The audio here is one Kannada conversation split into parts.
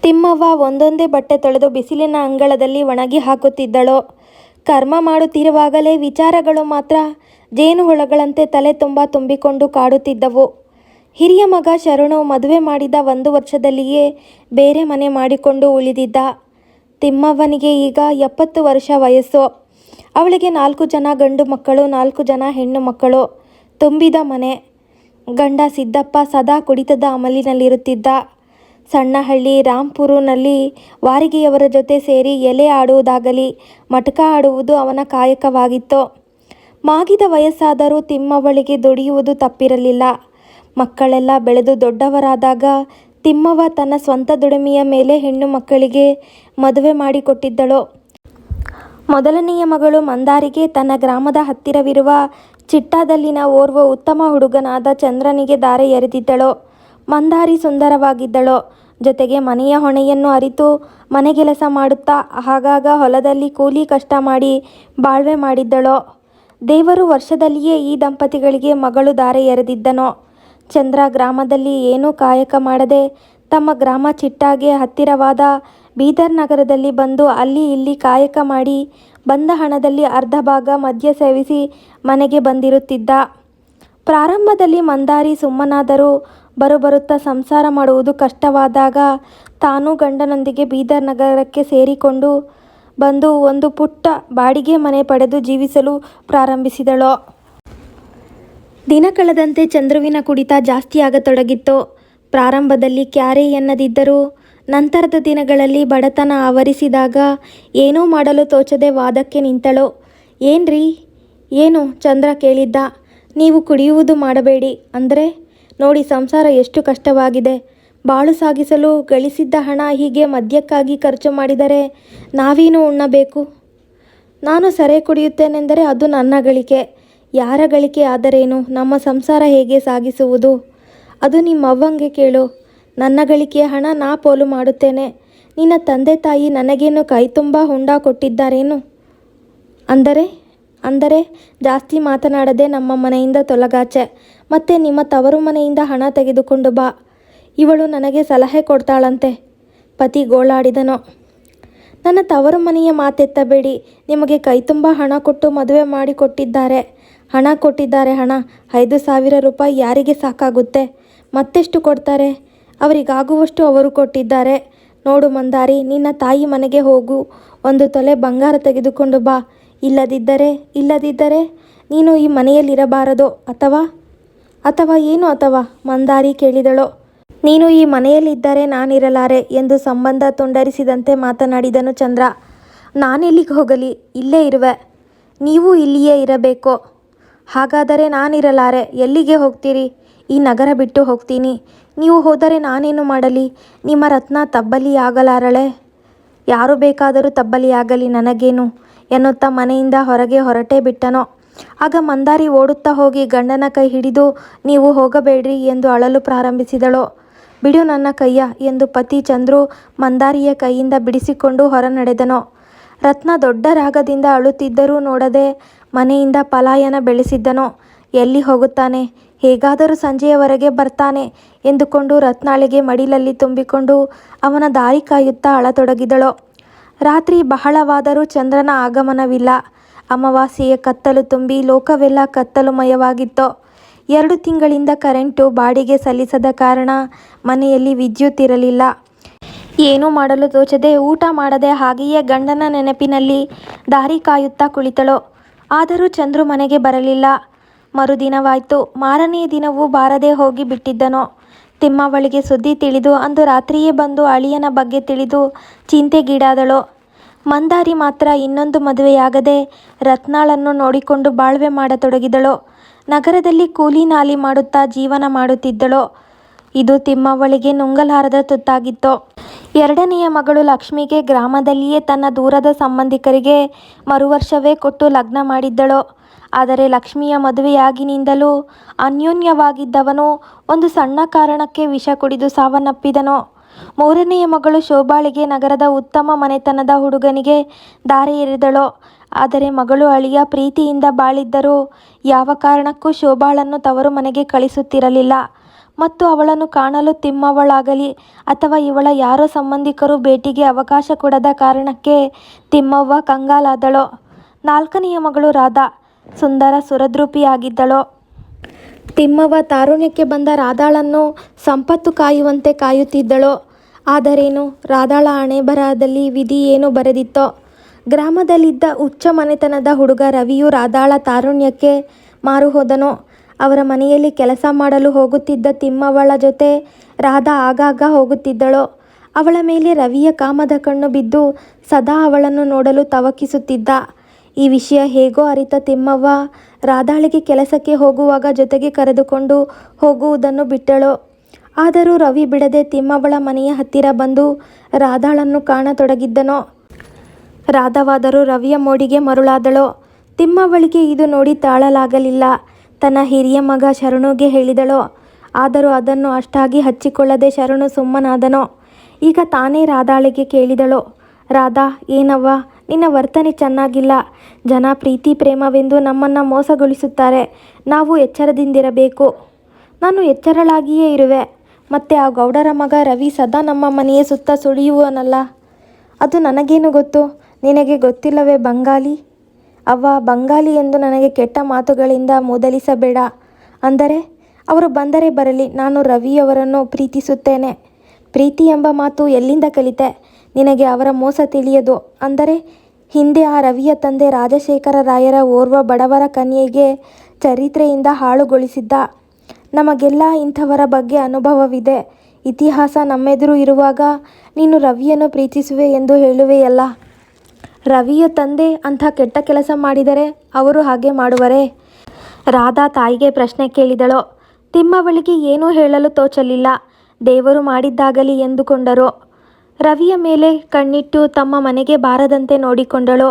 ತಿಮ್ಮವ್ವ ಒಂದೊಂದೇ ಬಟ್ಟೆ ತೊಳೆದು ಬಿಸಿಲಿನ ಅಂಗಳದಲ್ಲಿ ಒಣಗಿ ಹಾಕುತ್ತಿದ್ದಳು. ಕರ್ಮ ಮಾಡುತ್ತಿರುವಾಗಲೇ ವಿಚಾರಗಳು ಮಾತ್ರ ಜೇನುಹುಳಗಳಂತೆ ತಲೆ ತುಂಬ ತುಂಬಿಕೊಂಡು ಕಾಡುತ್ತಿದ್ದವು. ಹಿರಿಯ ಮಗ ಶರಣು ಮದುವೆ ಮಾಡಿದ 1 ವರ್ಷದಲ್ಲಿಯೇ ಬೇರೆ ಮನೆ ಮಾಡಿಕೊಂಡು ಉಳಿದಿದ್ದ. ತಿಮ್ಮವ್ವನಿಗೆ ಈಗ 70 ವರ್ಷ ವಯಸ್ಸು. ಅವಳಿಗೆ 4 ಜನ ಗಂಡು ಮಕ್ಕಳು, 4 ಜನ ಹೆಣ್ಣು ಮಕ್ಕಳು. ತುಂಬಿದ ಮನೆ. ಗಂಡ ಸಿದ್ದಪ್ಪ ಸದಾ ಕುಡಿತದ ಅಮಲಿನಲ್ಲಿರುತ್ತಿದ್ದ. ಸಣ್ಣಹಳ್ಳಿ ರಾಂಪುರನಲ್ಲಿ ವಾರಿಗೆಯವರ ಜೊತೆ ಸೇರಿ ಎಲೆ ಆಡುವುದಾಗಲಿ ಮಟಕ ಆಡುವುದು ಅವನ ಕಾಯಕವಾಗಿತ್ತು. ಮಾಗಿದ ವಯಸ್ಸಾದರೂ ತಿಮ್ಮವ್ವಳಿಗೆ ದುಡಿಯುವುದು ತಪ್ಪಿರಲಿಲ್ಲ. ಮಕ್ಕಳೆಲ್ಲ ಬೆಳೆದು ದೊಡ್ಡವರಾದಾಗ ತಿಮ್ಮವ್ವ ತನ್ನ ಸ್ವಂತ ದುಡಿಮೆಯ ಮೇಲೆ ಹೆಣ್ಣು ಮಕ್ಕಳಿಗೆ ಮದುವೆ ಮಾಡಿಕೊಟ್ಟಿದ್ದಳು. ಮೊದಲನೆಯ ಮಗಳು ಮಂದಾರಿಗೆ ತನ್ನ ಗ್ರಾಮದ ಹತ್ತಿರವಿರುವ ಚಿಟ್ಟಾದಲ್ಲಿನ ಓರ್ವ ಉತ್ತಮ ಹುಡುಗನಾದ ಚಂದ್ರನಿಗೆ ಧಾರೆ ಎರೆದಿದ್ದಳು. ಮಂದಾರಿ ಸುಂದರವಾಗಿದ್ದಳು. ಜೊತೆಗೆ ಮನೆಯ ಹೊಣೆಯನ್ನು ಅರಿತು ಮನೆಗೆಲಸ ಮಾಡುತ್ತಾ ಆಗಾಗ ಹೊಲದಲ್ಲಿ ಕೂಲಿ ಕಷ್ಟ ಮಾಡಿ ಬಾಳ್ವೆ ಮಾಡಿದ್ದಳು. ದೇವರು ವರ್ಷದಲ್ಲಿಯೇ ಈ ದಂಪತಿಗಳಿಗೆ ಮಗಳು ಧಾರೆ ಎರೆದಿದ್ದನು. ಚಂದ್ರ ಗ್ರಾಮದಲ್ಲಿ ಏನೂ ಕಾಯಕ ಮಾಡದೆ ತಮ್ಮ ಗ್ರಾಮ ಚಿಟ್ಟಾಗೆ ಹತ್ತಿರವಾದ ಬೀದರ್ ನಗರದಲ್ಲಿ ಬಂದು ಅಲ್ಲಿ ಇಲ್ಲಿ ಕಾಯಕ ಮಾಡಿ ಬಂದ ಹಣದಲ್ಲಿ ಅರ್ಧ ಭಾಗ ಮದ್ಯ ಸೇವಿಸಿ ಮನೆಗೆ ಬಂದಿರುತ್ತಿದ್ದ. ಪ್ರಾರಂಭದಲ್ಲಿ ಮಂದಾರಿ ಸುಮ್ಮನಾದರೂ ಬರುತ್ತಾ ಸಂಸಾರ ಮಾಡುವುದು ಕಷ್ಟವಾದಾಗ ತಾನು ಗಂಡನೊಂದಿಗೆ ಬೀದರ್ ನಗರಕ್ಕೆ ಸೇರಿಕೊಂಡು ಬಂದು ಒಂದು ಪುಟ್ಟ ಬಾಡಿಗೆ ಮನೆ ಪಡೆದು ಜೀವಿಸಲು ಪ್ರಾರಂಭಿಸಿದಳು. ದಿನ ಕಳೆದಂತೆ ಚಂದ್ರುವಿನ ಕುಡಿತ ಜಾಸ್ತಿಯಾಗತೊಡಗಿತ್ತು. ಪ್ರಾರಂಭದಲ್ಲಿ ಕ್ಯಾರೆ ಎನ್ನದಿದ್ದರೂ ನಂತರದ ದಿನಗಳಲ್ಲಿ ಬಡತನ ಆವರಿಸಿದಾಗ ಏನೂ ಮಾಡಲು ತೋಚದೆ ವಾದಕ್ಕೆ ನಿಂತಳು. ಏನ್ರೀ? ಏನು? ಚಂದ್ರ ಕೇಳಿದ್ದ. ನೀವು ಕುಡಿಯುವುದು ಮಾಡಬೇಡಿ ಅಂದರೆ ನೋಡಿ ಸಂಸಾರ ಎಷ್ಟು ಕಷ್ಟವಾಗಿದೆ. ಬಾಳು ಸಾಗಿಸಲು ಗಳಿಸಿದ್ದ ಹಣ ಹೀಗೆ ಮದ್ಯಕ್ಕಾಗಿ ಖರ್ಚು ಮಾಡಿದರೆ ನಾವೇನು ಉಣ್ಣಬೇಕು? ನಾನು ಸರೆ ಕುಡಿಯುತ್ತೇನೆಂದರೆ ಅದು ನನ್ನ ಗಳಿಕೆ. ಯಾರ ಗಳಿಕೆ ಆದರೇನು? ನಮ್ಮ ಸಂಸಾರ ಹೇಗೆ ಸಾಗಿಸುವುದು? ಅದು ನಿಮ್ಮವ್ವಂಗೆ ಕೇಳು. ನನ್ನ ಗಳಿಕೆಯ ಹಣ ನಾ ಪೋಲು ಮಾಡುತ್ತೇನೆ. ನಿನ್ನ ತಂದೆ ತಾಯಿ ನನಗೇನು ಕೈ ತುಂಬ ಹುಂಡ ಕೊಟ್ಟಿದ್ದಾರೇನು? ಅಂದರೆ ಜಾಸ್ತಿ ಮಾತನಾಡದೆ ನಮ್ಮ ಮನೆಯಿಂದ ತೊಲಗಾಚೆ. ಮತ್ತೆ ನಿಮ್ಮ ತವರು ಮನೆಯಿಂದ ಹಣ ತೆಗೆದುಕೊಂಡು ಬಾ. ಇವಳು ನನಗೆ ಸಲಹೆ ಕೊಡ್ತಾಳಂತೆ. ಪತಿ ಗೋಳಾಡಿದನು. ನನ್ನ ತವರು ಮನೆಯ ಮಾತೆತ್ತಬೇಡಿ. ನಿಮಗೆ ಕೈ ತುಂಬ ಹಣ ಕೊಟ್ಟು ಮದುವೆ ಮಾಡಿ ಕೊಟ್ಟಿದ್ದಾರೆ. ಹಣ 5,000 ರೂಪಾಯಿ ಯಾರಿಗೆ ಸಾಕಾಗುತ್ತೆ? ಮತ್ತೆಷ್ಟು ಕೊಡ್ತಾರೆ? ಅವರಿಗಾಗುವಷ್ಟು ಅವರು ಕೊಟ್ಟಿದ್ದಾರೆ. ನೋಡು ಮಂದಾರಿ, ನಿನ್ನ ತಾಯಿ ಮನೆಗೆ ಹೋಗು. 1 ತೊಲೆ ಬಂಗಾರ ತೆಗೆದುಕೊಂಡು ಬಾ. ಇಲ್ಲದಿದ್ದರೆ ನೀನು ಈ ಮನೆಯಲ್ಲಿರಬಾರದು. ಅಥವಾ ಏನು ಅಥವಾ? ಮಂದಾರಿ ಕೇಳಿದಳು. ನೀನು ಈ ಮನೆಯಲ್ಲಿದ್ದರೆ ನಾನಿರಲಾರೆ ಎಂದು ಸಂಬಂಧ ತುಂಡರಿಸಿದಂತೆ ಮಾತನಾಡಿದನು ಚಂದ್ರ. ನಾನೆಲ್ಲಿಗೆ ಹೋಗಲಿ? ಇಲ್ಲೇ ಇರುವೆ. ನೀವು ಇಲ್ಲಿಯೇ ಇರಬೇಕು. ಹಾಗಾದರೆ ನಾನಿರಲಾರೆ. ಎಲ್ಲಿಗೆ ಹೋಗ್ತೀರಿ? ಈ ನಗರ ಬಿಟ್ಟು ಹೋಗ್ತೀನಿ. ನೀವು ಹೋದರೆ ನಾನೇನು ಮಾಡಲಿ? ನಿಮ್ಮ ರತ್ನ ತಬ್ಬಲಿಯಾಗಲಾರಳೆ. ಯಾರು ಬೇಕಾದರೂ ತಬ್ಬಲಿಯಾಗಲಿ, ನನಗೇನು ಎನ್ನುತ್ತಾ ಮನೆಯಿಂದ ಹೊರಗೆ ಹೊರಟೇ ಬಿಟ್ಟನು. ಆಗ ಮಂದಾರಿ ಓಡುತ್ತಾ ಹೋಗಿ ಗಂಡನ ಕೈ ಹಿಡಿದು ನೀವು ಹೋಗಬೇಡ್ರಿ ಎಂದು ಅಳಲು ಪ್ರಾರಂಭಿಸಿದಳು. ಬಿಡು ನನ್ನ ಕೈಯ ಎಂದು ಪತಿ ಚಂದ್ರು ಮಂದಾರಿಯ ಕೈಯಿಂದ ಬಿಡಿಸಿಕೊಂಡು ಹೊರ ನಡೆದನು. ರತ್ನ ದೊಡ್ಡ ರಾಗದಿಂದ ಅಳುತ್ತಿದ್ದರೂ ನೋಡದೆ ಮನೆಯಿಂದ ಪಲಾಯನ ಬೆಳೆಸಿದ್ದನು. ಎಲ್ಲಿ ಹೋಗುತ್ತಾನೆ? ಹೇಗಾದರೂ ಸಂಜೆಯವರೆಗೆ ಬರ್ತಾನೆ ಎಂದುಕೊಂಡು ರತ್ನಾಳಿಗೆ ಮಡಿಲಲ್ಲಿ ತುಂಬಿಕೊಂಡು ಅವನ ದಾರಿ ಕಾಯುತ್ತಾ ಅಳತೊಡಗಿದಳು. ರಾತ್ರಿ ಬಹಳವಾದರೂ ಚಂದ್ರನ ಆಗಮನವಿಲ್ಲ. ಅಮಾವಾಸ್ಯೆಯ ಕತ್ತಲು ತುಂಬಿ ಲೋಕವೆಲ್ಲ ಕತ್ತಲುಮಯವಾಗಿತ್ತು. 2 ತಿಂಗಳಿಂದ ಕರೆಂಟು ಬಾಡಿಗೆ ಸಲ್ಲಿಸದ ಕಾರಣ ಮನೆಯಲ್ಲಿ ವಿದ್ಯುತ್ ಇರಲಿಲ್ಲ. ಏನೂ ಮಾಡಲು ತೋಚದೆ ಊಟ ಮಾಡದೆ ಹಾಗೆಯೇ ಗಂಡನ ನೆನಪಿನಲ್ಲಿ ದಾರಿ ಕಾಯುತ್ತಾ ಕುಳಿತಳು. ಆದರೂ ಚಂದ್ರು ಮನೆಗೆ ಬರಲಿಲ್ಲ. ಮರುದಿನವಾಯ್ತು. ಮಾರನೆಯ ದಿನವೂ ಬಾರದೆ ಹೋಗಿ ಬಿಟ್ಟಿದ್ದನು. ತಿಮ್ಮವ್ವಳಿಗೆ ಸುದ್ದಿ ತಿಳಿದು ಅಂದು ರಾತ್ರಿಯೇ ಬಂದು ಅಳಿಯನ ಬಗ್ಗೆ ತಿಳಿದು ಚಿಂತೆಗೀಡಾದಳು. ಮಂದಾರಿ ಮಾತ್ರ ಇನ್ನೊಂದು ಮದುವೆಯಾಗದೆ ರತ್ನಾಳನ್ನು ನೋಡಿಕೊಂಡು ಬಾಳ್ವೆ ಮಾಡತೊಡಗಿದಳು. ನಗರದಲ್ಲಿ ಕೂಲಿ ನಾಲಿ ಮಾಡುತ್ತಾ ಜೀವನ ಮಾಡುತ್ತಿದ್ದಳು. ಇದು ತಿಮ್ಮವ್ವಳಿಗೆ ನುಂಗಲಾರದ ತುತ್ತಾಗಿತ್ತು. 2ನೆಯ ಮಗಳು ಲಕ್ಷ್ಮಿಗೆ ಗ್ರಾಮದಲ್ಲಿಯೇ ತನ್ನ ದೂರದ ಸಂಬಂಧಿಕರಿಗೆ ಮರುವರ್ಷವೇ ಕೊಟ್ಟು ಲಗ್ನ ಮಾಡಿದ್ದಳು. ಆದರೆ ಲಕ್ಷ್ಮಿಯ ಮದುವೆಯಾಗಿನಿಂದಲೂ ಅನ್ಯೋನ್ಯವಾಗಿದ್ದವನು ಒಂದು ಸಣ್ಣ ಕಾರಣಕ್ಕೆ ವಿಷ ಕುಡಿದು ಸಾವನ್ನಪ್ಪಿದನು. 3ನೆಯ ಮಗಳು ಶೋಭಾಳಿಗೆ ನಗರದ ಉತ್ತಮ ಮನೆತನದ ಹುಡುಗನಿಗೆ ಧಾರೆ ಎರೆದಳು. ಆದರೆ ಮಗಳು ಅಳಿಯ ಪ್ರೀತಿಯಿಂದ ಬಾಳಿದ್ದರೂ ಯಾವ ಕಾರಣಕ್ಕೂ ಶೋಭಾಳನ್ನು ತವರು ಮನೆಗೆ ಕಳಿಸುತ್ತಿರಲಿಲ್ಲ. ಮತ್ತು ಅವಳನ್ನು ಕಾಣಲು ತಿಮ್ಮವ್ವಳಾಗಲಿ ಅಥವಾ ಇವಳ ಯಾರೋ ಸಂಬಂಧಿಕರು ಭೇಟಿಗೆ ಅವಕಾಶ ಕೊಡದ ಕಾರಣಕ್ಕೆ ತಿಮ್ಮವ್ವ ಕಂಗಾಲಾದಳು. 4ನೆಯ ಮಗಳು ರಾಧಾ ಸುಂದರ ಸುರದ್ರೂಪಿಯಾಗಿದ್ದಳು. ತಿಮ್ಮವ್ವ ತಾರುಣ್ಯಕ್ಕೆ ಬಂದ ರಾಧಾಳನ್ನು ಸಂಪತ್ತು ಕಾಯುವಂತೆ ಕಾಯುತ್ತಿದ್ದಳು. ಆದರೇನು, ರಾಧಾಳ ಹಣೆಬರಹದಲ್ಲಿ ವಿಧಿ ಏನು ಬರೆದಿತ್ತೋ. ಗ್ರಾಮದಲ್ಲಿದ್ದ ಉಚ್ಚ ಮನೆತನದ ಹುಡುಗ ರವಿಯು ರಾಧಾಳ ತಾರುಣ್ಯಕ್ಕೆ ಮಾರು ಹೋದನು. ಅವರ ಮನೆಯಲ್ಲಿ ಕೆಲಸ ಮಾಡಲು ಹೋಗುತ್ತಿದ್ದ ತಿಮ್ಮವ್ವಳ ಜೊತೆ ರಾಧಾ ಆಗಾಗ ಹೋಗುತ್ತಿದ್ದಳು. ಅವಳ ಮೇಲೆ ರವಿಯ ಕಾಮದ ಕಣ್ಣು ಬಿದ್ದು ಸದಾ ಅವಳನ್ನು ನೋಡಲು ತವಕಿಸುತ್ತಿದ್ದ. ಈ ವಿಷಯ ಹೇಗೋ ಅರಿತ ತಿಮ್ಮವ್ವ ರಾಧಾಳಿಗೆ ಕೆಲಸಕ್ಕೆ ಹೋಗುವಾಗ ಜೊತೆಗೆ ಕರೆದುಕೊಂಡು ಹೋಗುವುದನ್ನು ಬಿಟ್ಟಳು. ಆದರೂ ರವಿ ಬಿಡದೆ ತಿಮ್ಮವ್ವಳ ಮನೆಯ ಹತ್ತಿರ ಬಂದು ರಾಧಾಳನ್ನು ಕಾಣತೊಡಗಿದ್ದನು. ರಾಧಾವಾದರೂ ರವಿಯ ಮೋಡಿಗೆ ಮರುಳಾದಳು. ತಿಮ್ಮವ್ವಳಿಗೆ ಇದು ನೋಡಿ ತಾಳಲಾಗಲಿಲ್ಲ. ತನ್ನ ಹಿರಿಯ ಮಗ ಶರಣುಗೆ ಹೇಳಿದಳು. ಆದರೂ ಅದನ್ನು ಅಷ್ಟಾಗಿ ಹಚ್ಚಿಕೊಳ್ಳದೆ ಶರಣು ಸುಮ್ಮನಾದನು. ಈಗ ತಾನೇ ರಾಧಾಳಿಗೆ ಕೇಳಿದಳು. ರಾಧಾ, ಏನವ್ವ, ನಿನ್ನ ವರ್ತನೆ ಚೆನ್ನಾಗಿಲ್ಲ. ಜನ ಪ್ರೀತಿ ಪ್ರೇಮವೆಂದು ನಮ್ಮನ್ನು ಮೋಸಗೊಳಿಸುತ್ತಾರೆ. ನಾವು ಎಚ್ಚರದಿಂದಿರಬೇಕು. ನಾನು ಎಚ್ಚರಳಾಗಿಯೇ ಇರುವೆ. ಮತ್ತೆ ಆ ಗೌಡರ ಮಗ ರವಿ ಸದಾ ನಮ್ಮ ಮನೆಯ ಸುತ್ತ ಸುಳಿಯುವನಲ್ಲ. ಅದು ನನಗೇನು ಗೊತ್ತು? ನಿನಗೆ ಗೊತ್ತಿಲ್ಲವೇ ಬಂಗಾಲಿ? ಅವ್ವ, ಬಂಗಾಲಿ ಎಂದು ನನಗೆ ಕೆಟ್ಟ ಮಾತುಗಳಿಂದ ಮೂದಲಿಸಬೇಡ. ಅಂದರೆ ಅವರು ಬಂದರೆ ಬರಲಿ, ನಾನು ರವಿಯವರನ್ನು ಪ್ರೀತಿಸುತ್ತೇನೆ. ಪ್ರೀತಿ ಎಂಬ ಮಾತು ಎಲ್ಲಿಂದ ಕಲಿತೆ? ನಿನಗೆ ಅವರ ಮೋಸ ತಿಳಿಯದು. ಅಂದರೆ ಹಿಂದೆ ಆ ರವಿಯ ತಂದೆ ರಾಜಶೇಖರ ರಾಯರ ಓರ್ವ ಬಡವರ ಕನ್ಯೆಗೆ ಚರಿತ್ರೆಯಿಂದ ಹಾಳುಗೊಳಿಸಿದ್ದ. ನಮಗೆಲ್ಲ ಇಂಥವರ ಬಗ್ಗೆ ಅನುಭವವಿದೆ. ಇತಿಹಾಸ ನಮ್ಮೆದುರು ಇರುವಾಗ ನೀನು ರವಿಯನ್ನು ಪ್ರೀತಿಸುವೆ ಎಂದು ಹೇಳುವೆಯಲ್ಲ. ರವಿಯ ತಂದೆ ಅಂಥ ಕೆಟ್ಟ ಕೆಲಸ ಮಾಡಿದರೆ ಅವರು ಹಾಗೆ ಮಾಡುವರೇ? ರಾಧಾ ತಾಯಿಗೆ ಪ್ರಶ್ನೆ ಕೇಳಿದಳು. ತಿಮ್ಮವ್ವಳಿಗೆ ಏನೂ ಹೇಳಲು ತೋಚಲಿಲ್ಲ. ದೇವರು ಮಾಡಿದ್ದಾಗಲಿ ಎಂದುಕೊಂಡರು. ರವಿಯ ಮೇಲೆ ಕಣ್ಣಿಟ್ಟು ತಮ್ಮ ಮನೆಗೆ ಬಾರದಂತೆ ನೋಡಿಕೊಂಡಳು.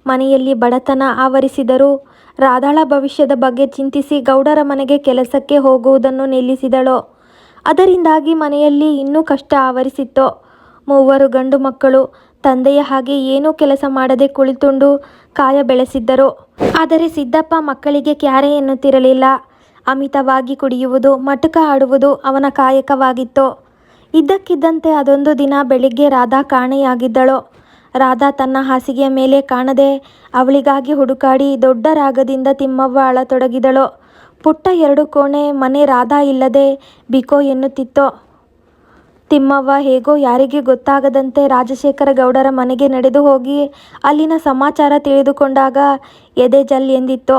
ಮನೆಯಲ್ಲಿ ಬಡತನ ಆವರಿಸಿದರೂ ರಾಧಾಳ ಭವಿಷ್ಯದ ಬಗ್ಗೆ ಚಿಂತಿಸಿ ಗೌಡರ ಮನೆಗೆ ಕೆಲಸಕ್ಕೆ ಹೋಗುವುದನ್ನು ನಿಲ್ಲಿಸಿದಳು. ಅದರಿಂದಾಗಿ ಮನೆಯಲ್ಲಿ ಇನ್ನೂ ಕಷ್ಟ ಆವರಿಸಿತ್ತು. 3 ಗಂಡು ಮಕ್ಕಳು ತಂದೆಯ ಹಾಗೆ ಏನೂ ಕೆಲಸ ಮಾಡದೆ ಕುಳಿತುಂಡು ಕಾಯ ಬೆಳೆಸಿದ್ದರು. ಆದರೆ ಸಿದ್ದಪ್ಪ ಮಕ್ಕಳಿಗೆ ಕ್ಯಾರೆ ಎನ್ನುತ್ತಿರಲಿಲ್ಲ. ಅಮಿತವಾಗಿ ಕುಡಿಯುವುದು, ಮಟಕ ಆಡುವುದು ಅವನ ಕಾಯಕವಾಗಿತ್ತು. ಇದ್ದಕ್ಕಿದ್ದಂತೆ ಅದೊಂದು ದಿನ ಬೆಳಿಗ್ಗೆ ರಾಧಾ ಕಾಣೆಯಾಗಿದ್ದಳು. ರಾಧಾ ತನ್ನ ಹಾಸಿಗೆಯ ಮೇಲೆ ಕಾಣದೆ ಅವಳಿಗಾಗಿ ಹುಡುಕಾಡಿ ದೊಡ್ಡ ರಾಗದಿಂದ ತಿಮ್ಮವ್ವ ಅಳತೊಡಗಿದಳು. ಪುಟ್ಟ 2 ಕೋಣೆ ಮನೆ ರಾಧಾ ಇಲ್ಲದೆ ಬಿಕೋ ಎನ್ನುತ್ತಿತ್ತು. ತಿಮ್ಮವ್ವ ಹೇಗೋ ಯಾರಿಗೆ ಗೊತ್ತಾಗದಂತೆ ರಾಜಶೇಖರ ಗೌಡರ ಮನೆಗೆ ನಡೆದು ಹೋಗಿ ಅಲ್ಲಿನ ಸಮಾಚಾರ ತಿಳಿದುಕೊಂಡಾಗ ಎದೆ ಜಲ್ ಎಂದಿತ್ತು.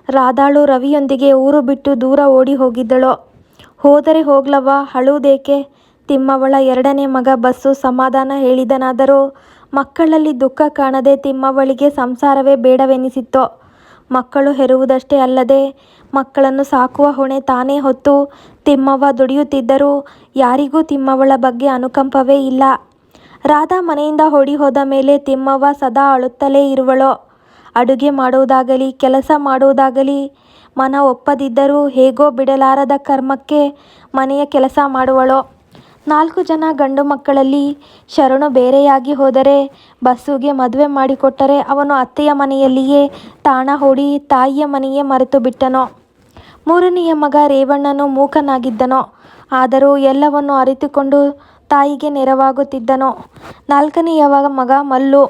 ರಾಧಾಳು ರವಿಯೊಂದಿಗೆ ಊರು ಬಿಟ್ಟು ದೂರ ಓಡಿ ಹೋಗಿದ್ದಳು. ಹೋದರೆ ಹೋಗ್ಲವ್ವ, ಅಳುವುದೇಕೆ? ತಿಮ್ಮವ್ವಳ 2ನೇ ಮಗ ಬಸ್ಸು ಸಮಾಧಾನ ಹೇಳಿದನಾದರೂ ಮಕ್ಕಳಲ್ಲಿ ದುಃಖ ಕಾಣದೆ ತಿಮ್ಮವ್ವಳಿಗೆ ಸಂಸಾರವೇ ಬೇಡವೆನಿಸಿತ್ತು. ಮಕ್ಕಳು ಹೆರುವುದಷ್ಟೇ ಅಲ್ಲದೆ ಮಕ್ಕಳನ್ನು ಸಾಕುವ ಹೊಣೆ ತಾನೇ ಹೊತ್ತು ತಿಮ್ಮವ್ವ ದುಡಿಯುತ್ತಿದ್ದರೂ ಯಾರಿಗೂ ತಿಮ್ಮವ್ವಳ ಬಗ್ಗೆ ಅನುಕಂಪವೇ ಇಲ್ಲ. ರಾಧಾ ಮನೆಯಿಂದ ಓಡಿ ಹೋದ ಮೇಲೆ ತಿಮ್ಮವ್ವ ಸದಾ ಅಳುತ್ತಲೇ ಇರುವಳು. ಅಡುಗೆ ಮಾಡುವುದಾಗಲಿ ಕೆಲಸ ಮಾಡುವುದಾಗಲಿ ಮನ ಒಪ್ಪದಿದ್ದರೂ ಹೇಗೋ ಬಿಡಲಾರದ ಕರ್ಮಕ್ಕೆ ಮನೆಯ ಕೆಲಸ ಮಾಡುವಳು. 4 ಜನ ಗಂಡು ಮಕ್ಕಳಲ್ಲಿ ಶರಣು ಬೇರೆಯಾಗಿ ಹೋದರೆ ಬಸ್ಸುಗೆ ಮದುವೆ ಮಾಡಿಕೊಟ್ಟರೆ ಅವನು ಅತ್ತೆಯ ಮನೆಯಲ್ಲಿಯೇ ತಾಣ ಹೂಡಿ ತಾಯಿಯ ಮನೆಯೇ ಮರೆತು ಬಿಟ್ಟನು. 3ನೆಯ ಮಗ ರೇವಣ್ಣನು ಮೂಕನಾಗಿದ್ದನು. ಆದರೂ ಎಲ್ಲವನ್ನು ಅರಿತುಕೊಂಡು ತಾಯಿಗೆ ನೆರವಾಗುತ್ತಿದ್ದನು. 4ನೆಯ ಮಗ ಮಲ್ಲು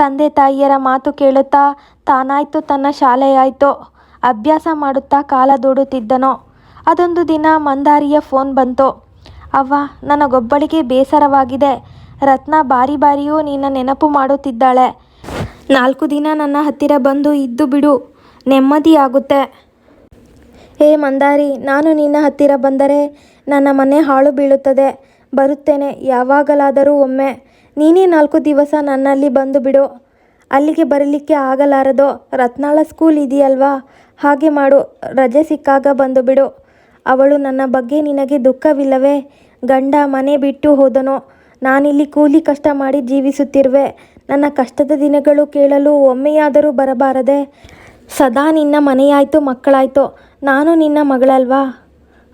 ತಂದೆ ತಾಯಿಯರ ಮಾತು ಕೇಳುತ್ತಾ ತಾನಾಯ್ತು ತನ್ನ ಶಾಲೆಯಾಯ್ತು ಅಭ್ಯಾಸ ಮಾಡುತ್ತಾ ಕಾಲ ದೂಡುತ್ತಿದ್ದನು. ಅದೊಂದು ದಿನ ಮಂದಾರಿಯ ಫೋನ್ ಬಂತು. ಅವ್ವ, ನನಗೊಬ್ಬಳಿಗೆ ಬೇಸರವಾಗಿದೆ. ರತ್ನ ಬಾರಿ ಬಾರಿಯೂ ನಿನ್ನ ನೆನಪು ಮಾಡುತ್ತಿದ್ದಾಳೆ. 4 ದಿನ ನನ್ನ ಹತ್ತಿರ ಬಂದು ಇದ್ದು ಬಿಡು, ನೆಮ್ಮದಿಯಾಗುತ್ತೆ. ಹೇ ಮಂದಾರಿ, ನಾನು ನಿನ್ನ ಹತ್ತಿರ ಬಂದರೆ ನನ್ನ ಮನೆ ಹಾಳು ಬೀಳುತ್ತದೆ. ಬರುತ್ತೇನೆ, ಯಾವಾಗಲಾದರೂ ಒಮ್ಮೆ. ನೀನೇ 4 ದಿವಸ ನನ್ನಲ್ಲಿ ಬಂದು ಬಿಡು. ಅಲ್ಲಿಗೆ ಬರಲಿಕ್ಕೆ ಆಗಲಾರದೋ? ರತ್ನಾಳ ಸ್ಕೂಲ್ ಇದೆಯಲ್ವಾ? ಹಾಗೆ ಮಾಡು, ರಜೆ ಸಿಕ್ಕಾಗ ಬಂದು ಬಿಡು. ಅವಳು ನನ್ನ ಬಗ್ಗೆ ನಿನಗೆ ದುಃಖವಿಲ್ಲವೇ? ಗಂಡ ಮನೆ ಬಿಟ್ಟು ಹೋದನು. ನಾನಿಲ್ಲಿ ಕೂಲಿ ಕಷ್ಟ ಮಾಡಿ ಜೀವಿಸುತ್ತಿರುವೆ. ನನ್ನ ಕಷ್ಟದ ದಿನಗಳು ಕೇಳಲು ಒಮ್ಮೆಯಾದರೂ ಬರಬಾರದೆ? ಸದಾ ನಿನ್ನ ಮನೆಯಾಯ್ತು ಮಕ್ಕಳಾಯ್ತು. ನಾನು ನಿನ್ನ ಮಗಳಲ್ವಾ?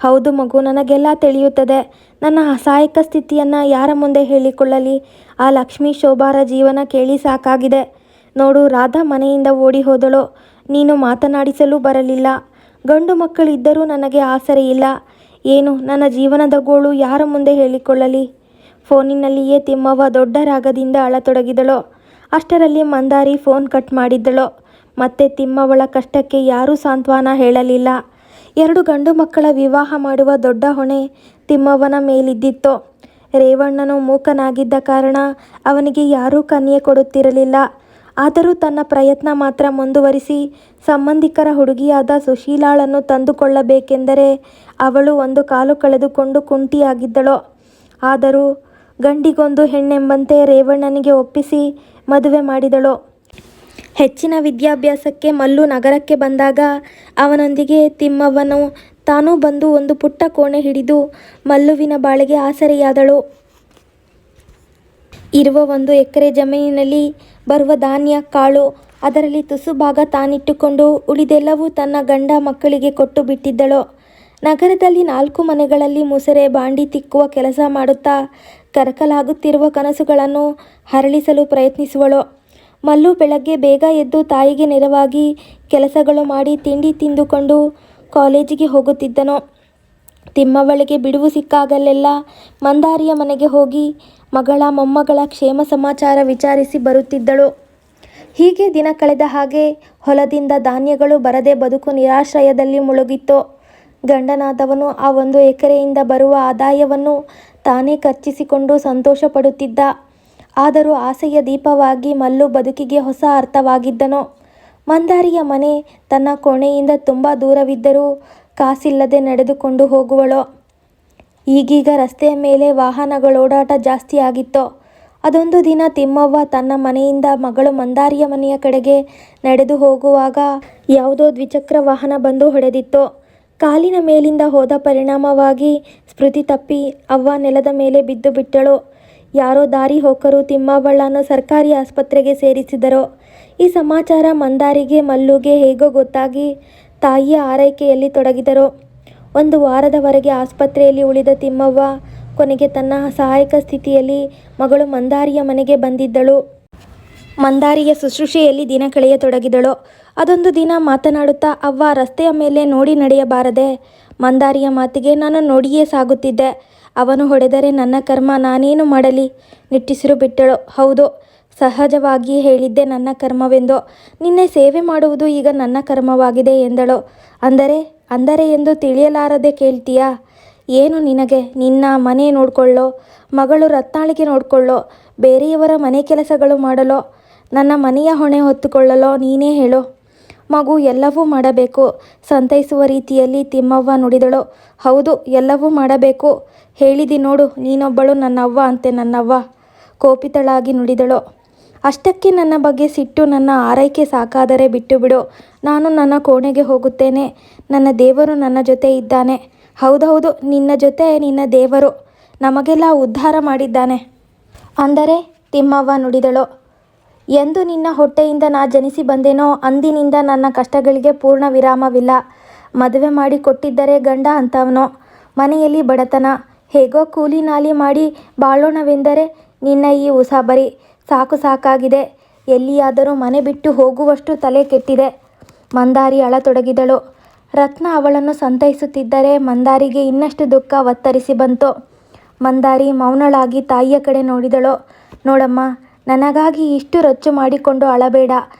ಹೌದು ಮಗು, ನನಗೆಲ್ಲ ತಿಳಿಯುತ್ತದೆ. ನನ್ನ ಅಸಹಾಯಕ ಸ್ಥಿತಿಯನ್ನು ಯಾರ ಮುಂದೆ ಹೇಳಿಕೊಳ್ಳಲಿ? ಆ ಲಕ್ಷ್ಮೀ ಶೋಭಾರ ಜೀವನ ಕೇಳಿ ಸಾಕಾಗಿದೆ. ನೋಡು, ರಾಧಾ ಮನೆಯಿಂದ ಓಡಿ ಹೋದಳು. ನೀನು ಮಾತನಾಡಿಸಲು ಬರಲಿಲ್ಲ. ಗಂಡು ಮಕ್ಕಳಿದ್ದರೂ ನನಗೆ ಆಸರೆ ಇಲ್ಲ. ಏನು ನನ್ನ ಜೀವನದ ಗೋಳು ಯಾರ ಮುಂದೆ ಹೇಳಿಕೊಳ್ಳಲಿ? ಫೋನಿನಲ್ಲಿಯೇ ತಿಮ್ಮವ್ವ ದೊಡ್ಡ ರಾಗದಿಂದ ಅಳತೊಡಗಿದಳು. ಅಷ್ಟರಲ್ಲಿ ಮಂದಾರಿ ಫೋನ್ ಕಟ್ ಮಾಡಿದ್ದಳು. ಮತ್ತೆ ತಿಮ್ಮವ್ವಳ ಕಷ್ಟಕ್ಕೆ ಯಾರೂ ಸಾಂತ್ವನ ಹೇಳಲಿಲ್ಲ. 2 ಗಂಡು ಮಕ್ಕಳ ವಿವಾಹ ಮಾಡುವ ದೊಡ್ಡ ಹೊಣೆ ತಿಮ್ಮವ್ವನ ಮೇಲಿದ್ದಿತ್ತು. ರೇವಣ್ಣನು ಮೂಕನಾಗಿದ್ದ ಕಾರಣ ಅವನಿಗೆ ಯಾರೂ ಕನ್ಯೆ ಕೊಡುತ್ತಿರಲಿಲ್ಲ. ಆದರೂ ತನ್ನ ಪ್ರಯತ್ನ ಮಾತ್ರ ಮುಂದುವರಿಸಿ ಸಂಬಂಧಿಕರ ಹುಡುಗಿಯಾದ ಸುಶೀಲಾಳನ್ನು ತಂದುಕೊಳ್ಳಬೇಕೆಂದರೆ ಅವಳು ಒಂದು ಕಾಲು ಕಳೆದುಕೊಂಡು ಕುಂಟಿಯಾಗಿದ್ದಳು. ಆದರೂ ಗಂಡಿಗೊಂದು ಹೆಣ್ಣೆಂಬಂತೆ ರೇವಣ್ಣನಿಗೆ ಒಪ್ಪಿಸಿ ಮದುವೆ ಮಾಡಿದಳು. ಹೆಚ್ಚಿನ ವಿದ್ಯಾಭ್ಯಾಸಕ್ಕೆ ಮಲ್ಲು ನಗರಕ್ಕೆ ಬಂದಾಗ ಅವನೊಂದಿಗೆ ತಿಮ್ಮವ್ವನು ತಾನೂ ಬಂದು ಒಂದು ಪುಟ್ಟ ಕೋಣೆ ಹಿಡಿದು ಮಲ್ಲುವಿನ ಬಾಳಿಗೆ ಆಸರೆಯಾದಳು. ಇರುವ 1 ಎಕರೆ ಜಮೀನಿನಲ್ಲಿ ಬರುವ ಧಾನ್ಯ, ಕಾಳು ಅದರಲ್ಲಿ ತುಸು ಭಾಗ ತಾನಿಟ್ಟುಕೊಂಡು ಉಳಿದೆಲ್ಲವೂ ತನ್ನ ಗಂಡ ಮಕ್ಕಳಿಗೆ ಕೊಟ್ಟು ಬಿಟ್ಟಿದ್ದಳು. ನಗರದಲ್ಲಿ 4 ಮನೆಗಳಲ್ಲಿ ಮುಸುರೆ ಬಾಂಡಿ ತಿಕ್ಕುವ ಕೆಲಸ ಮಾಡುತ್ತಾ ಕರಕಲಾಗುತ್ತಿರುವ ಕನಸುಗಳನ್ನು ಹರಳಿಸಲು ಪ್ರಯತ್ನಿಸುವಳು. ಮಲ್ಲು ಬೆಳಗ್ಗೆ ಬೇಗ ಎದ್ದು ತಾಯಿಗೆ ನೆರವಾಗಿ ಕೆಲಸಗಳು ಮಾಡಿ ತಿಂಡಿ ತಿಂದುಕೊಂಡು ಕಾಲೇಜಿಗೆ ಹೋಗುತ್ತಿದ್ದನು. ತಿಮ್ಮವ್ವಳಿಗೆ ಬಿಡುವು ಸಿಕ್ಕಾಗಲೆಲ್ಲ ಮಂದಾರಿಯ ಮನೆಗೆ ಹೋಗಿ ಮಗಳ ಮೊಮ್ಮಗಳ ಕ್ಷೇಮ ಸಮಾಚಾರ ವಿಚಾರಿಸಿ ಬರುತ್ತಿದ್ದಳು. ಹೀಗೆ ದಿನ ಕಳೆದ ಹಾಗೆ ಹೊಲದಿಂದ ಧಾನ್ಯಗಳು ಬರದೆ ಬದುಕು ನಿರಾಶ್ರಯದಲ್ಲಿ ಮುಳುಗಿತ್ತು. ಗಂಡನಾದವನು ಆ 1 ಎಕರೆಯಿಂದ ಬರುವ ಆದಾಯವನ್ನು ತಾನೇ ಖರ್ಚಿಸಿಕೊಂಡು ಸಂತೋಷ ಪಡುತ್ತಿದ್ದ. ಆದರೂ ಆಸೆಯ ದೀಪವಾಗಿ ಮಲ್ಲು ಬದುಕಿಗೆ ಹೊಸ ಅರ್ಥವಾಗಿದ್ದನು. ಮಂದಾರಿಯ ಮನೆ ತನ್ನ ಕೋಣೆಯಿಂದ ತುಂಬ ದೂರವಿದ್ದರೂ ಕಾಸಿಲ್ಲದೆ ನಡೆದುಕೊಂಡು ಹೋಗುವಳು. ಈಗೀಗ ರಸ್ತೆಯ ಮೇಲೆ ವಾಹನಗಳೋಡಾಟ ಜಾಸ್ತಿ ಆಗಿತ್ತು. ಅದೊಂದು ದಿನ ತಿಮ್ಮವ್ವ ತನ್ನ ಮನೆಯಿಂದ ಮಗಳು ಮಂದಾರಿಯ ಮನೆಯ ಕಡೆಗೆ ನಡೆದು ಹೋಗುವಾಗ ಯಾವುದೋ ದ್ವಿಚಕ್ರ ವಾಹನ ಬಂದು ಹೊಡೆದಿತ್ತು. ಕಾಲಿನ ಮೇಲಿಂದ ಹೋದ ಪರಿಣಾಮವಾಗಿ ಸ್ಮೃತಿ ತಪ್ಪಿ ಅವ್ವ ನೆಲದ ಮೇಲೆ ಬಿದ್ದು ಬಿಟ್ಟಳು. ಯಾರೋ ದಾರಿ ಹೋಕರು ತಿಮ್ಮವ್ವಳನ್ನು ಸರ್ಕಾರಿ ಆಸ್ಪತ್ರೆಗೆ ಸೇರಿಸಿದರು. ಈ ಸಮಾಚಾರ ಮಂದಾರಿಗೆ ಮಲ್ಲುಗೆ ಹೇಗೋ ಗೊತ್ತಾಗಿ ತಾಯಿಯ ಆರೈಕೆಯಲ್ಲಿ ತೊಡಗಿದರು. 1 ವಾರದವರೆಗೆ ಆಸ್ಪತ್ರೆಯಲ್ಲಿ ಉಳಿದ ತಿಮ್ಮವ್ವ ಕೊನೆಗೆ ತನ್ನ ಸಹಾಯಕ ಸ್ಥಿತಿಯಲ್ಲಿ ಮಗಳು ಮಂದಾರಿಯ ಮನೆಗೆ ಬಂದಿದ್ದಳು. ಮಂದಾರಿಯ ಶುಶ್ರೂಷೆಯಲ್ಲಿ ದಿನ ಕಳೆಯತೊಡಗಿದಳು. ಅದೊಂದು ದಿನ ಮಾತನಾಡುತ್ತಾ, ಅವ್ವ, ರಸ್ತೆಯ ಮೇಲೆ ನೋಡಿ ನಡೆಯಬಾರದೆ? ಮಂದಾರಿಯ ಮಾತಿಗೆ ನಾನು ನೋಡಿಯೇ ಸಾಗುತ್ತಿದ್ದೆ. ಅವನು ಹೊಡೆದರೆ ನನ್ನ ಕರ್ಮ, ನಾನೇನು ಮಾಡಲಿ? ನಿಟ್ಟುಸಿರು ಬಿಟ್ಟಳು. ಹೌದು, ಸಹಜವಾಗಿಯೇ ಹೇಳಿದ್ದೆ ನನ್ನ ಕರ್ಮವೆಂದು. ನಿನ್ನೆ ಸೇವೆ ಮಾಡುವುದು ಈಗ ನನ್ನ ಕರ್ಮವಾಗಿದೆ ಎಂದಳು. ಅಂದರೆ ಎಂದು ತಿಳಿಯಲಾರದೆ ಕೇಳ್ತೀಯಾ? ಏನು ನಿನಗೆ? ನಿನ್ನ ಮನೆ ನೋಡ್ಕೊಳ್ಳೋ, ಮಗಳು ರತ್ನಾಳಿಗೆ ನೋಡ್ಕೊಳ್ಳೋ, ಬೇರೆಯವರ ಮನೆ ಕೆಲಸಗಳು ಮಾಡಲೋ, ನನ್ನ ಮನೆಯ ಹೊಣೆ ಹೊತ್ತುಕೊಳ್ಳಲೋ? ನೀನೇ ಹೇಳು. ಮಗು ಎಲ್ಲವೂ ಮಾಡಬೇಕು. ಸಂತೈಸುವ ರೀತಿಯಲ್ಲಿ ತಿಮ್ಮವ್ವ ನುಡಿದಳು. ಹೌದು, ಎಲ್ಲವೂ ಮಾಡಬೇಕು. ಹೇಳಿದಿ ನೋಡು, ನೀನೊಬ್ಬಳು ನನ್ನವ್ವ ಅಂತೆ. ನನ್ನವ್ವ ಕೋಪಿತಳಾಗಿ ನುಡಿದಳು. ಅಷ್ಟಕ್ಕೆ ನನ್ನ ಬಗ್ಗೆ ಸಿಟ್ಟು, ನನ್ನ ಆರೈಕೆ ಸಾಕಾದರೆ ಬಿಟ್ಟು ಬಿಡು. ನಾನು ನನ್ನ ಕೋಣೆಗೆ ಹೋಗುತ್ತೇನೆ. ನನ್ನ ದೇವರು ನನ್ನ ಜೊತೆ ಇದ್ದಾನೆ. ಹೌದೌದು, ನಿನ್ನ ಜೊತೆ ನಿನ್ನ ದೇವರು ನಮಗೆಲ್ಲ ಉದ್ಧಾರ ಮಾಡಿದ್ದಾನೆ. ಅಂದರೆ? ತಿಮ್ಮವ್ವ ನುಡಿದಳು. ಎಂದು ನಿನ್ನ ಹೊಟ್ಟೆಯಿಂದ ನಾ ಜನಿಸಿ ಬಂದೆನೋ ಅಂದಿನಿಂದ ನನ್ನ ಕಷ್ಟಗಳಿಗೆ ಪೂರ್ಣ ವಿರಾಮವಿಲ್ಲ. ಮದುವೆ ಮಾಡಿ ಕೊಟ್ಟಿದ್ದರೆ ಗಂಡ ಅಂತವನೋ, ಮನೆಯಲ್ಲಿ ಬಡತನ, ಹೇಗೋ ಕೂಲಿ ನಾಲಿ ಮಾಡಿ ಬಾಳೋಣವೆಂದರೆ ನಿನ್ನ ಈ ಉಸಾಬರಿ ಸಾಕಾಗಿದೆ. ಎಲ್ಲಿಯಾದರೂ ಮನೆ ಬಿಟ್ಟು ಹೋಗುವಷ್ಟು ತಲೆ ಕೆಟ್ಟಿದೆ. ಮಂದಾರಿ ಅಳತೊಡಗಿದಳು. ರತ್ನ ಅವಳನ್ನು ಸಂತೈಸುತ್ತಿದ್ದರೆ ಮಂದಾರಿಗೆ ಇನ್ನಷ್ಟು ದುಃಖ ಒತ್ತರಿಸಿ ಬಂತು. ಮಂದಾರಿ ಮೌನಳಾಗಿ ತಾಯಿಯ ಕಡೆ ನೋಡಿದಳು. ನೋಡಮ್ಮ, ನನಗಾಗಿ ಇಷ್ಟು ರೊಚ್ಚು ಮಾಡಿಕೊಂಡು ಅಳಬೇಡ.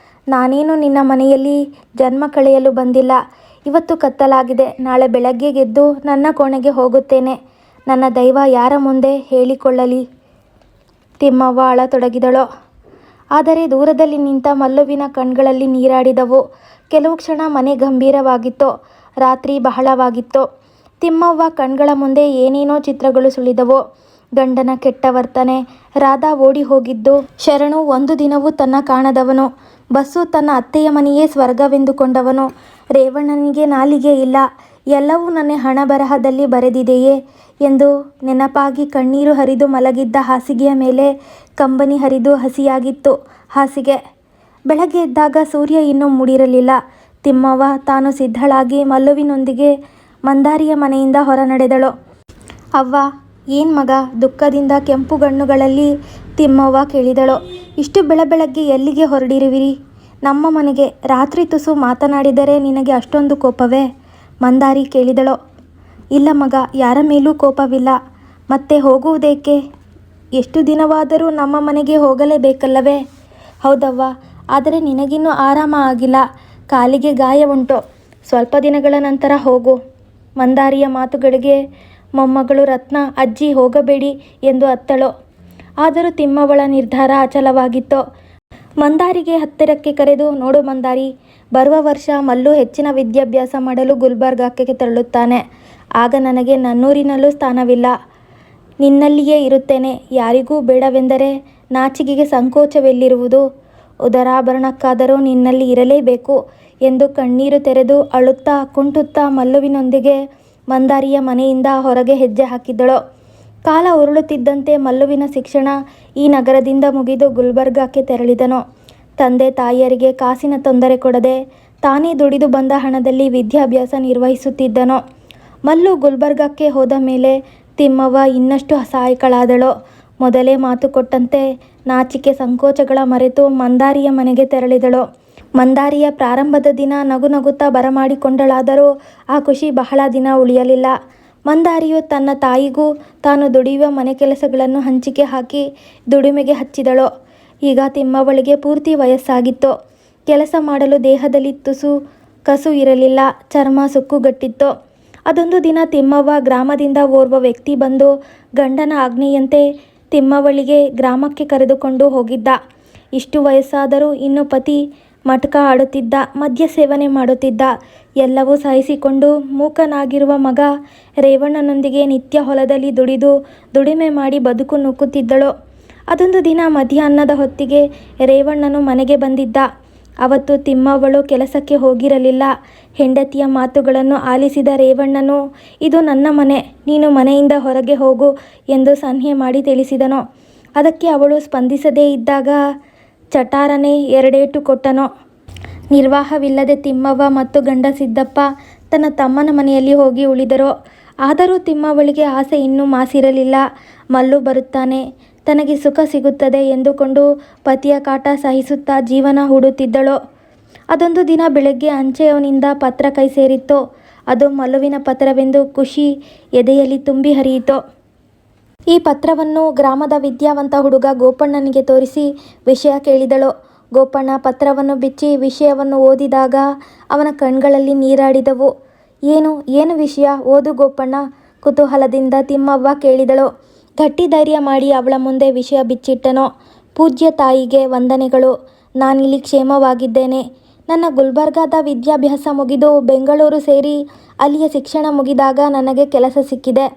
ನಾನೇನು ನಿನ್ನ ಮನೆಯಲ್ಲಿ ಜನ್ಮ ಕಳೆಯಲು ಬಂದಿಲ್ಲ. ಇವತ್ತು ಕತ್ತಲಾಗಿದೆ. ನಾಳೆ ಬೆಳಗ್ಗೆ ಗೆದ್ದು ನನ್ನ ಕೋಣೆಗೆ ಹೋಗುತ್ತೇನೆ. ನನ್ನ ದೈವ ಯಾರ ಮುಂದೆ ಹೇಳಿಕೊಳ್ಳಲಿ? ತಿಮ್ಮವ್ವ ಅಳತೊಡಗಿದಳು. ಆದರೆ ದೂರದಲ್ಲಿ ನಿಂತ ಮಲ್ಲುವಿನ ಕಣ್ಗಳಲ್ಲಿ ನೀರಾಡಿದವು. ಕೆಲವು ಕ್ಷಣ ಮನೆ ಗಂಭೀರವಾಗಿತ್ತು. ರಾತ್ರಿ ಬಹಳವಾಗಿತ್ತು. ತಿಮ್ಮವ್ವ ಕಣ್ಗಳ ಮುಂದೆ ಏನೇನೋ ಚಿತ್ರಗಳು ಸುಳಿದವು. ಗಂಡನ ಕೆಟ್ಟ ವರ್ತನೆ, ರಾಧಾ ಓಡಿ ಹೋಗಿದ್ದು, ಶರಣು ಒಂದು ದಿನವೂ ತನ್ನ ಕಾಣದವನು, ಬಸ್ಸು ತನ್ನ ಅತ್ತೆಯ ಮನೆಯೇ ಸ್ವರ್ಗವೆಂದುಕೊಂಡವನು, ರೇವಣ್ಣನಿಗೆ ನಾಲಿಗೆ ಇಲ್ಲ, ಎಲ್ಲವೂ ನನ್ನ ಹಣ ಬರಹದಲ್ಲಿ ಬರೆದಿದೆಯೇ ಎಂದು ನೆನಪಾಗಿ ಕಣ್ಣೀರು ಹರಿದು ಮಲಗಿದ್ದ ಹಾಸಿಗೆಯ ಮೇಲೆ ಕಂಬನಿ ಹರಿದು ಹಸಿಯಾಗಿತ್ತು ಹಾಸಿಗೆ. ಬೆಳಗ್ಗೆ ಎದ್ದಾಗ ಸೂರ್ಯ ಇನ್ನೂ ಮೂಡಿರಲಿಲ್ಲ. ತಿಮ್ಮವ್ವ ತಾನು ಸಿದ್ಧಳಾಗಿ ಮಲ್ಲುವಿನೊಂದಿಗೆ ಮಂದಾರಿಯ ಮನೆಯಿಂದ ಹೊರ ನಡೆದಳು. ಅವ್ವ, ಏನ್ ಮಗ? ದುಃಖದಿಂದ ಕೆಂಪು ಗಣ್ಣುಗಳಲ್ಲಿ ತಿಮ್ಮವ್ವ ಕೇಳಿದಳು. ಇಷ್ಟು ಬೆಳಬೆಳಗ್ಗೆ ಎಲ್ಲಿಗೆ ಹೊರಡಿರುವಿರಿ? ನಮ್ಮ ಮನೆಗೆ. ರಾತ್ರಿ ತುಸು ಮಾತನಾಡಿದರೆ ನಿನಗೆ ಅಷ್ಟೊಂದು ಕೋಪವೇ? ಮಂದಾರಿ ಕೇಳಿದಳು. ಇಲ್ಲ ಮಗ, ಯಾರ ಮೇಲೂ ಕೋಪವಿಲ್ಲ. ಮತ್ತೆ ಹೋಗುವುದೇಕೆ? ಎಷ್ಟು ದಿನವಾದರೂ ನಮ್ಮ ಮನೆಗೆ ಹೋಗಲೇಬೇಕಲ್ಲವೇ? ಹೌದವ್ವ, ಆದರೆ ನಿನಗಿನ್ನೂ ಆರಾಮ ಆಗಿಲ್ಲ. ಕಾಲಿಗೆ ಗಾಯ ಉಂಟು. ಸ್ವಲ್ಪ ದಿನಗಳ ನಂತರ ಹೋಗು. ಮಂದಾರಿಯ ಮಾತುಗಳಿಗೆ ಮೊಮ್ಮಗಳು ರತ್ನ ಅಜ್ಜಿ ಹೋಗಬೇಡಿ ಎಂದು ಅತ್ತಳು. ಆದರೂ ತಿಮ್ಮವ್ವಳ ನಿರ್ಧಾರ ಅಚಲವಾಗಿತ್ತು. ಮಂದಾರಿಗೆ ಹತ್ತಿರಕ್ಕೆ ಕರೆದು, ನೋಡು ಮಂದಾರಿ, ಬರುವ ವರ್ಷ ಮಲ್ಲು ಹೆಚ್ಚಿನ ವಿದ್ಯಾಭ್ಯಾಸ ಮಾಡಲು ಗುಲ್ಬರ್ಗಾಕ್ಕೆ ತೆರಳುತ್ತಾನೆ. ಆಗ ನನಗೆ ನನ್ನೂರಿನಲ್ಲೂ ಸ್ಥಾನವಿಲ್ಲ. ನಿನ್ನಲ್ಲಿಯೇ ಇರುತ್ತೇನೆ. ಯಾರಿಗೂ ಬೇಡವೆಂದರೆ ನಾಚಿಕೆಗೆ ಸಂಕೋಚವೆಲ್ಲಿರುವುದು? ಉದರಾಭರಣಕ್ಕಾದರೂ ನಿನ್ನಲ್ಲಿ ಇರಲೇಬೇಕು ಎಂದು ಕಣ್ಣೀರು ತೆರೆದು ಅಳುತ್ತಾ ಕುಂಟುತ್ತಾ ಮಲ್ಲುವಿನೊಂದಿಗೆ ಮಂದಾರಿಯ ಮನೆಯಿಂದ ಹೊರಗೆ ಹೆಜ್ಜೆ ಹಾಕಿದಳು. ಕಾಲ ಉರುಳುತ್ತಿದ್ದಂತೆ ಮಲ್ಲುವಿನ ಶಿಕ್ಷಣ ಈ ನಗರದಿಂದ ಮುಗಿದು ಗುಲ್ಬರ್ಗಾಕ್ಕೆ ತೆರಳಿದನು. ತಂದೆ ತಾಯಿಯರಿಗೆ ಕಾಸಿನ ತೊಂದರೆ ಕೊಡದೆ ತಾನೇ ದುಡಿದು ಬಂದ ಹಣದಲ್ಲಿ ವಿದ್ಯಾಭ್ಯಾಸ ನಿರ್ವಹಿಸುತ್ತಿದ್ದನು. ಮಲ್ಲು ಗುಲ್ಬರ್ಗಾಕ್ಕೆ ಹೋದ ಮೇಲೆ ತಿಮ್ಮವ್ವ ಇನ್ನಷ್ಟು ಅಸಹಾಯಕಳಾದಳು. ಮೊದಲೇ ಮಾತು ಕೊಟ್ಟಂತೆ ನಾಚಿಕೆ ಸಂಕೋಚಗಳ ಮರೆತು ಮಂದಾರಿಯ ಮನೆಗೆ ತೆರಳಿದಳು. ಮಂದಾರಿಯ ಪ್ರಾರಂಭದ ದಿನ ನಗು ನಗುತ್ತಾ ಬರಮಾಡಿಕೊಂಡಳಾದರೂ ಆ ಖುಷಿ ಬಹಳ ದಿನ ಉಳಿಯಲಿಲ್ಲ. ಮಂದಾರಿಯು ತನ್ನ ತಾಯಿಗೂ ತಾನು ದುಡಿಯುವ ಮನೆ ಕೆಲಸಗಳನ್ನು ಹಂಚಿಕೆ ಹಾಕಿ ದುಡಿಮೆಗೆ ಹಚ್ಚಿದಳು. ಈಗ ತಿಮ್ಮವ್ವಳಿಗೆ ಪೂರ್ತಿ ವಯಸ್ಸಾಗಿತ್ತು. ಕೆಲಸ ಮಾಡಲು ದೇಹದಲ್ಲಿ ತುಸು ಕಸು ಇರಲಿಲ್ಲ. ಚರ್ಮ ಸುಕ್ಕುಗಟ್ಟಿತ್ತು. ಅದೊಂದು ದಿನ ತಿಮ್ಮವ್ವ ಗ್ರಾಮದಿಂದ ಓರ್ವ ವ್ಯಕ್ತಿ ಬಂದು ಗಂಡನ ಆಜ್ಞೆಯಂತೆ ತಿಮ್ಮವ್ವಳಿಗೆ ಗ್ರಾಮಕ್ಕೆ ಕರೆದುಕೊಂಡು ಹೋಗಿದ್ದ. ಇಷ್ಟು ವಯಸ್ಸಾದರೂ ಇನ್ನೂ ಪತಿ ಮಟ್ಕ ಆಡುತ್ತಿದ್ದ, ಮದ್ಯ ಸೇವನೆ ಮಾಡುತ್ತಿದ್ದ. ಎಲ್ಲವೂ ಸಹಿಸಿಕೊಂಡು ಮೂಕನಾಗಿರುವ ಮಗ ರೇವಣ್ಣನೊಂದಿಗೆ ನಿತ್ಯ ಹೊಲದಲ್ಲಿ ದುಡಿದು ದುಡಿಮೆ ಮಾಡಿ ಬದುಕು ನೂಕುತ್ತಿದ್ದಳು. ಅದೊಂದು ದಿನ ಮಧ್ಯಾಹ್ನದ ಹೊತ್ತಿಗೆ ರೇವಣ್ಣನು ಮನೆಗೆ ಬಂದಿದ್ದ. ಅವತ್ತು ತಿಮ್ಮವ್ವಳು ಕೆಲಸಕ್ಕೆ ಹೋಗಿರಲಿಲ್ಲ. ಹೆಂಡತಿಯ ಮಾತುಗಳನ್ನು ಆಲಿಸಿದ ರೇವಣ್ಣನು, ಇದು ನನ್ನ ಮನೆ, ನೀನು ಮನೆಯಿಂದ ಹೊರಗೆ ಹೋಗು ಎಂದು ಸನ್ಹೆ ಮಾಡಿ ತಿಳಿಸಿದನು. ಅದಕ್ಕೆ ಅವಳು ಸ್ಪಂದಿಸದೇ ಇದ್ದಾಗ ಚಟಾರನೆ ಎರಡೇಟು ಕೊಟ್ಟನು. ನಿರ್ವಾಹವಿಲ್ಲದೆ ತಿಮ್ಮವ್ವ ಮತ್ತು ಗಂಡ ಸಿದ್ದಪ್ಪ ತನ್ನ ತಮ್ಮನ ಮನೆಯಲ್ಲಿ ಹೋಗಿ ಉಳಿದರು. ಆದರೂ ತಿಮ್ಮವ್ವಳಿಗೆ ಆಸೆ ಇನ್ನೂ ಮಾಸಿರಲಿಲ್ಲ. ಮಲ್ಲು ಬರುತ್ತಾನೆ, ತನಗೆ ಸುಖ ಸಿಗುತ್ತದೆ ಎಂದುಕೊಂಡು ಪತಿಯ ಕಾಟ ಸಹಿಸುತ್ತಾ ಜೀವನ ಹೂಡುತ್ತಿದ್ದಳು. ಅದೊಂದು ದಿನ ಬೆಳಗ್ಗೆ ಅಂಚೆಯವನಿಂದ ಪತ್ರ ಕೈ ಸೇರಿತ್ತು. ಅದು ಮಲ್ಲುವಿನ ಪತ್ರವೆಂದು ಖುಷಿ ಎದೆಯಲ್ಲಿ ತುಂಬಿ ಹರಿಯಿತು. ಈ ಪತ್ರವನ್ನು ಗ್ರಾಮದ ವಿದ್ಯಾವಂತ ಹುಡುಗ ಗೋಪಣ್ಣನಿಗೆ ತೋರಿಸಿ ವಿಷಯ ಕೇಳಿದಳು. ಗೋಪಣ್ಣ ಪತ್ರವನ್ನು ಬಿಚ್ಚಿ ವಿಷಯವನ್ನು ಓದಿದಾಗ ಅವನ ಕಣ್ಗಳಲ್ಲಿ ನೀರಾಡಿದವು. ಏನು ವಿಷಯ? ಓದು ಗೋಪಣ್ಣ, ಕುತೂಹಲದಿಂದ ತಿಮ್ಮವ್ವ ಕೇಳಿದಳು. ಗಟ್ಟಿ ಧೈರ್ಯ ಮಾಡಿ ಅವಳ ಮುಂದೆ ವಿಷಯ ಬಿಚ್ಚಿಟ್ಟನು. ಪೂಜ್ಯ ತಾಯಿಗೆ ವಂದನೆಗಳು. ನಾನಿಲ್ಲಿ ಕ್ಷೇಮವಾಗಿದ್ದೇನೆ. ನನ್ನ ಗುಲ್ಬರ್ಗಾದ ವಿದ್ಯಾಭ್ಯಾಸ ಮುಗಿದು ಬೆಂಗಳೂರು ಸೇರಿ ಅಲ್ಲಿಯ ಶಿಕ್ಷಣ ಮುಗಿದಾಗ ನನಗೆ ಕೆಲಸ ಸಿಕ್ಕಿದೆ.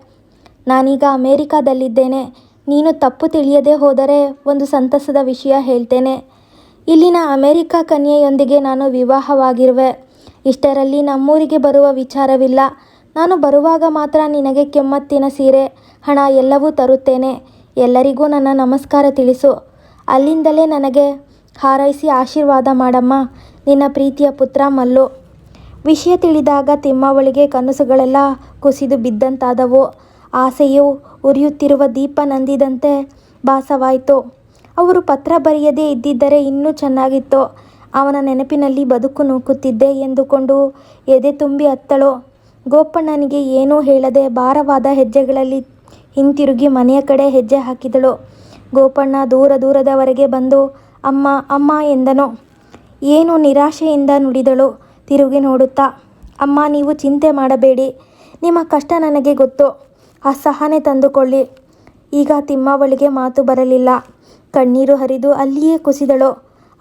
ನಾನೀಗ ಅಮೇರಿಕಾದಲ್ಲಿದ್ದೇನೆ. ನೀನು ತಪ್ಪು ತಿಳಿಯದೆ ಹೋದರೆ ಒಂದು ಸಂತಸದ ವಿಷಯ ಹೇಳ್ತೇನೆ. ಇಲ್ಲಿನ ಅಮೇರಿಕಾ ಕನ್ಯೆಯೊಂದಿಗೆ ನಾನು ವಿವಾಹವಾಗಿರುವೆ. ಇಷ್ಟರಲ್ಲಿ ನಮ್ಮೂರಿಗೆ ಬರುವ ವಿಚಾರವಿಲ್ಲ. ನಾನು ಬರುವಾಗ ಮಾತ್ರ ನಿನಗೆ ಕೆಮ್ಮತ್ತಿನ ಸೀರೆ, ಹಣ ಎಲ್ಲವೂ ತರುತ್ತೇನೆ. ಎಲ್ಲರಿಗೂ ನನ್ನ ನಮಸ್ಕಾರ ತಿಳಿಸು. ಅಲ್ಲಿಂದಲೇ ನನಗೆ ಹಾರೈಸಿ ಆಶೀರ್ವಾದ ಮಾಡಮ್ಮ. ನಿನ್ನ ಪ್ರೀತಿಯ ಪುತ್ರ ಮಲ್ಲು. ವಿಷಯ ತಿಳಿದಾಗ ತಿಮ್ಮವ್ವಳಿಗೆ ಕನಸುಗಳೆಲ್ಲ ಕುಸಿದು ಬಿದ್ದಂತಾದವು. ಆಸೆಯು ಉರಿಯುತ್ತಿರುವ ದೀಪ ನಂದಿದಂತೆ ಭಾಸವಾಯಿತು. ಅವರು ಪತ್ರ ಬರೆಯದೇ ಇದ್ದಿದ್ದರೆ ಇನ್ನೂ ಚೆನ್ನಾಗಿತ್ತು. ಅವನ ನೆನಪಿನಲ್ಲಿ ಬದುಕು ನೂಕುತ್ತಿದ್ದೆ ಎಂದುಕೊಂಡು ಎದೆ ತುಂಬಿ ಅತ್ತಳು. ಗೋಪಣ್ಣನಿಗೆ ಏನೂ ಹೇಳದೆ ಭಾರವಾದ ಹೆಜ್ಜೆಗಳಲ್ಲಿ ಹಿಂತಿರುಗಿ ಮನೆಯ ಕಡೆ ಹೆಜ್ಜೆ ಹಾಕಿದಳು. ಗೋಪಣ್ಣ ದೂರದವರೆಗೆ ಬಂದು ಅಮ್ಮ ಅಮ್ಮ ಎಂದನು. ಏನು ನಿರಾಶೆಯಿಂದ ನುಡಿದಳು ತಿರುಗಿ ನೋಡುತ್ತಾ. ಅಮ್ಮ, ನೀವು ಚಿಂತೆ ಮಾಡಬೇಡಿ. ನಿಮ್ಮ ಕಷ್ಟ ನನಗೆ ಗೊತ್ತು. ಅಸಹನೆ ತಂದುಕೊಳ್ಳಿ. ಈಗ ತಿಮ್ಮವ್ವಳಿಗೆ ಮಾತು ಬರಲಿಲ್ಲ. ಕಣ್ಣೀರು ಹರಿದು ಅಲ್ಲಿಯೇ ಕುಸಿದಳು.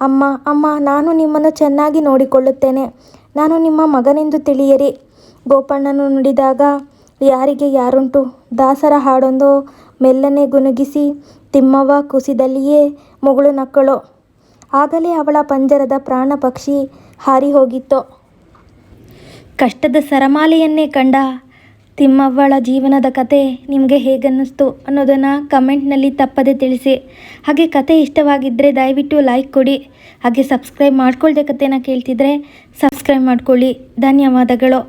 ಅಮ್ಮ, ನಾನು ನಿಮ್ಮನ್ನು ಚೆನ್ನಾಗಿ ನೋಡಿಕೊಳ್ಳುತ್ತೇನೆ. ನಾನು ನಿಮ್ಮ ಮಗನೆಂದು ತಿಳಿಯಿರಿ. ಗೋಪಣ್ಣನು ನುಡಿದಾಗ ಯಾರಿಗೆ ಯಾರುಂಟು ದಾಸರ ಹಾಡೊಂದು ಮೆಲ್ಲನೆ ಗುನುಗಿಸಿ ತಿಮ್ಮವ್ವ ಕುಸಿದಲ್ಲಿಯೇ ಮುಗುಳು ನಕ್ಕಳು. ಆಗಲೇ ಅವಳ ಪಂಜರದ ಪ್ರಾಣ ಪಕ್ಷಿ ಹಾರಿ ಹೋಗಿತ್ತು. ಕಷ್ಟದ ಸರಮಾಲೆಯನ್ನೇ ಕಂಡ ತಿಮ್ಮವ್ವಳ ಜೀವನದ ಕತೆ ನಿಮಗೆ ಹೇಗನ್ನಿಸ್ತು ಅನ್ನೋದನ್ನು ಕಮೆಂಟ್ನಲ್ಲಿ ತಪ್ಪದೆ ತಿಳಿಸಿ. ಹಾಗೆ ಕತೆ ಇಷ್ಟವಾಗಿದ್ದರೆ ದಯವಿಟ್ಟು ಲೈಕ್ ಕೊಡಿ. ಹಾಗೆ ಸಬ್ಸ್ಕ್ರೈಬ್ ಮಾಡ್ಕೊಳ್ದೆ ಕತೆನ ಕೇಳ್ತಿದ್ರೆ ಸಬ್ಸ್ಕ್ರೈಬ್ ಮಾಡ್ಕೊಳ್ಳಿ. ಧನ್ಯವಾದಗಳು.